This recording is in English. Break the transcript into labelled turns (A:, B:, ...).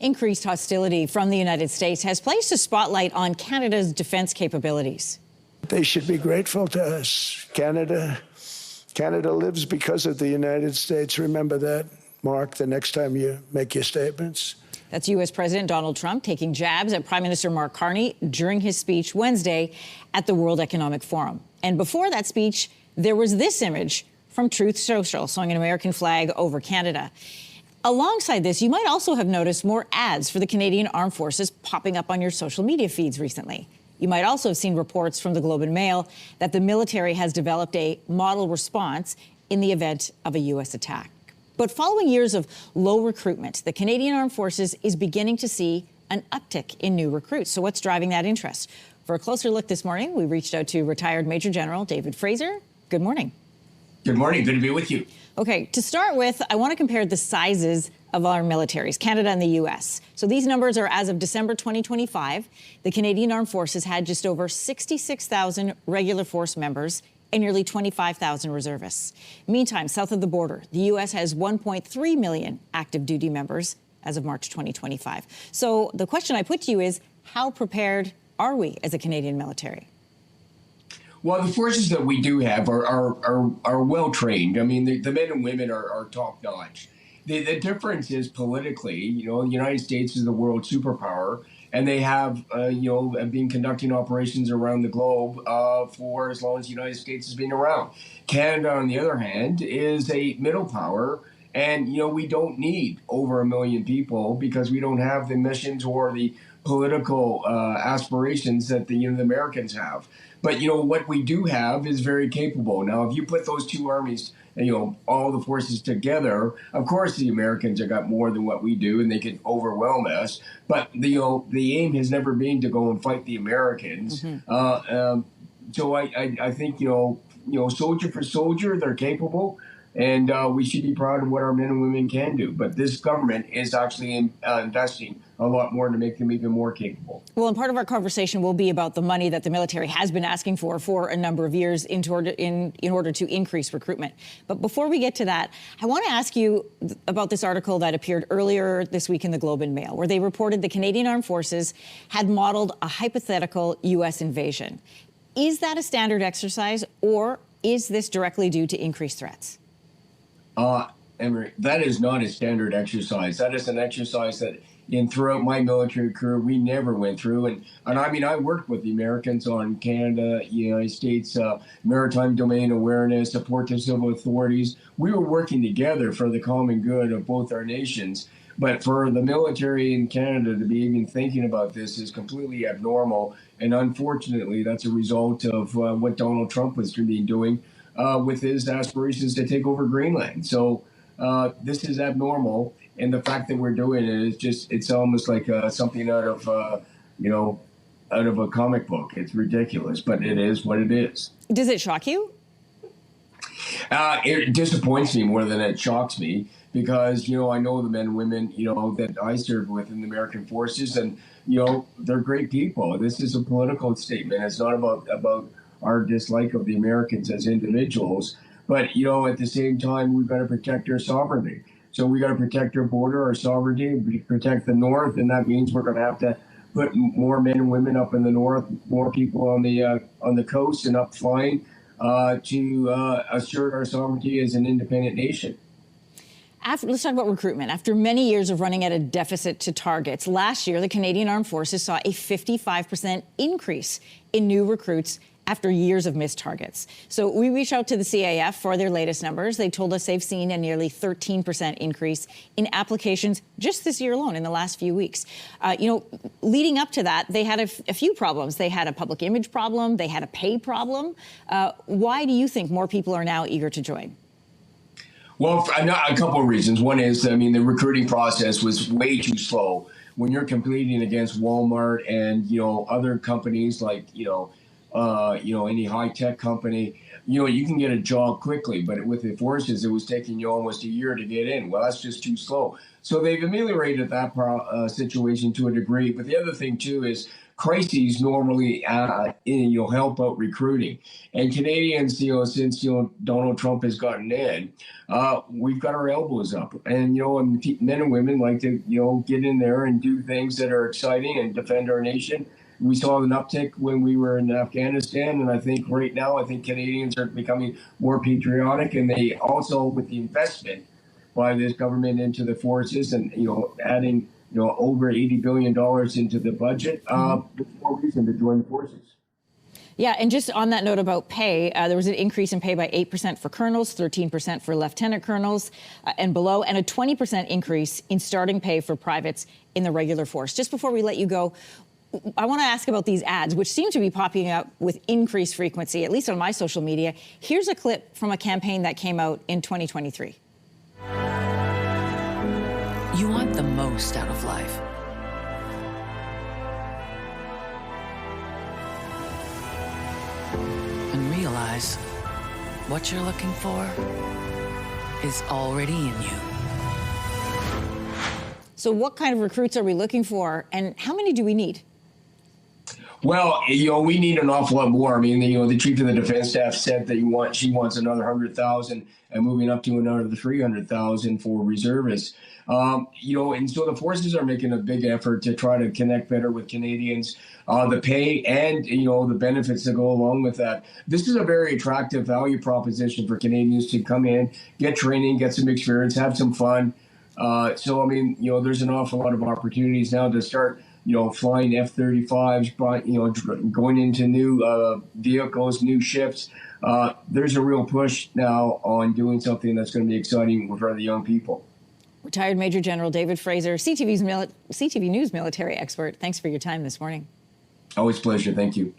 A: Increased hostility from the United States has placed a spotlight on Canada's defense capabilities.
B: They should be grateful to us. Canada lives because of the United States. Remember that, Mark, the next time you make your statements.
A: That's U.S. President Donald Trump taking jabs at Prime Minister Mark Carney during his speech Wednesday at the World Economic Forum. And before that speech, there was this image from Truth Social showing an American flag over Canada. Alongside this, you might also have noticed more ads for the Canadian Armed Forces popping up on your social media feeds recently. You might also have seen reports from the Globe and Mail that the military has developed a model response in the event of a U.S. attack. But following years of low recruitment, the Canadian Armed Forces is beginning to see an uptick in new recruits. So what's driving that interest? For a closer look this morning, we reached out to retired Major General David Fraser. Good morning.
C: Good morning. Good to be with you.
A: Okay, to start with, I want to compare the sizes of our militaries, Canada and the U.S. So these numbers are as of December 2025. The Canadian Armed Forces had just over 66,000 regular force members and nearly 25,000 reservists. Meantime, south of the border, the U.S. has 1.3 million active duty members as of March 2025. So the question I put to you is, how prepared are we as a Canadian military?
C: Well, the forces that we do have are well trained. I mean, the men and women are top notch. The difference is politically, the United States is the world superpower, and they have, been conducting operations around the globe for as long as the United States has been around. Canada, on the other hand, is a middle power, and, we don't need over 1 million people because we don't have the missions or the political aspirations that the Americans have. But, what we do have is very capable. Now, if you put those two armies, all the forces together, of course, the Americans have got more than what we do, and they can overwhelm us. But, the aim has never been to go and fight the Americans. Mm-hmm. So I think, soldier for soldier, they're capable. And we should be proud of what our men and women can do. But this government is actually investing a lot more to make them even more capable.
A: Well, and part of our conversation will be about the money that the military has been asking for a number of years in order to increase recruitment. But before we get to that, I want to ask you about this article that appeared earlier this week in the Globe and Mail, where they reported the Canadian Armed Forces had modeled a hypothetical U.S. invasion. Is that a standard exercise, or is this directly due to increased threats?
C: Emery, that is not a standard exercise. That is an exercise that throughout my military career, we never went through. And I mean, I worked with the Americans on Canada, United States, maritime domain awareness, support to civil authorities. We were working together for the common good of both our nations. But for the military in Canada to be even thinking about this is completely abnormal. And unfortunately, that's a result of what Donald Trump was doing with his aspirations to take over Greenland. So this is abnormal. And the fact that we're doing it is it's almost like something out of, out of a comic book. It's ridiculous, but it is what it is.
A: Does it shock you?
C: It disappoints me more than it shocks me because, I know the men and women, that I served with in the American forces, and, they're great people. This is a political statement. It's not about our dislike of the Americans as individuals. But, at the same time, we've got to protect our sovereignty. So we got to protect our border, our sovereignty, protect the North. And that means we're going to have to put more men and women up in the North, more people on the coast and up flying to assert our sovereignty as an independent nation.
A: Let's talk about recruitment. After many years of running at a deficit to targets, last year, the Canadian Armed Forces saw a 55% increase in new recruits after years of missed targets. So we reached out to the CAF for their latest numbers. They told us they've seen a nearly 13% increase in applications just this year alone in the last few weeks. Leading up to that, they had a few problems. They had a public image problem. They had a pay problem. Why do you think more people are now eager to join?
C: Well, a couple of reasons. One is, the recruiting process was way too slow. When you're competing against Walmart and, other companies like, any high-tech company, you can get a job quickly, but with the forces, it was taking you almost a year to get in. Well, that's just too slow. So they've ameliorated that situation to a degree. But the other thing, too, is crises normally help out recruiting. And Canadians, since Donald Trump has gotten in, we've got our elbows up, and men and women like to get in there and do things that are exciting and defend our nation. We saw an uptick when we were in Afghanistan, and I think right now, Canadians are becoming more patriotic, and they also, with the investment by this government into the forces, and adding over $80 billion into the budget, there's more reason to join the forces.
A: Yeah, and just on that note about pay, there was an increase in pay by 8% for colonels, 13% for lieutenant colonels and below, and a 20% increase in starting pay for privates in the regular force. Just before we let you go, I want to ask about these ads, which seem to be popping up with increased frequency, at least on my social media. Here's a clip from a campaign that came out in 2023.
D: You want the most out of life. And realize what you're looking for is already in you.
A: So what kind of recruits are we looking for, and how many do we need?
C: Well, we need an awful lot more. I mean, the chief of the defense staff said that she wants another 100,000 and moving up to another 300,000 for reservists. And so the forces are making a big effort to try to connect better with Canadians. The pay and, the benefits that go along with that. This is a very attractive value proposition for Canadians to come in, get training, get some experience, have some fun. There's an awful lot of opportunities now to start flying F-35s, going into new vehicles, new ships. There's a real push now on doing something that's going to be exciting for the young people.
A: Retired Major General David Fraser, CTV News military expert. Thanks for your time this morning.
C: Always a pleasure. Thank you.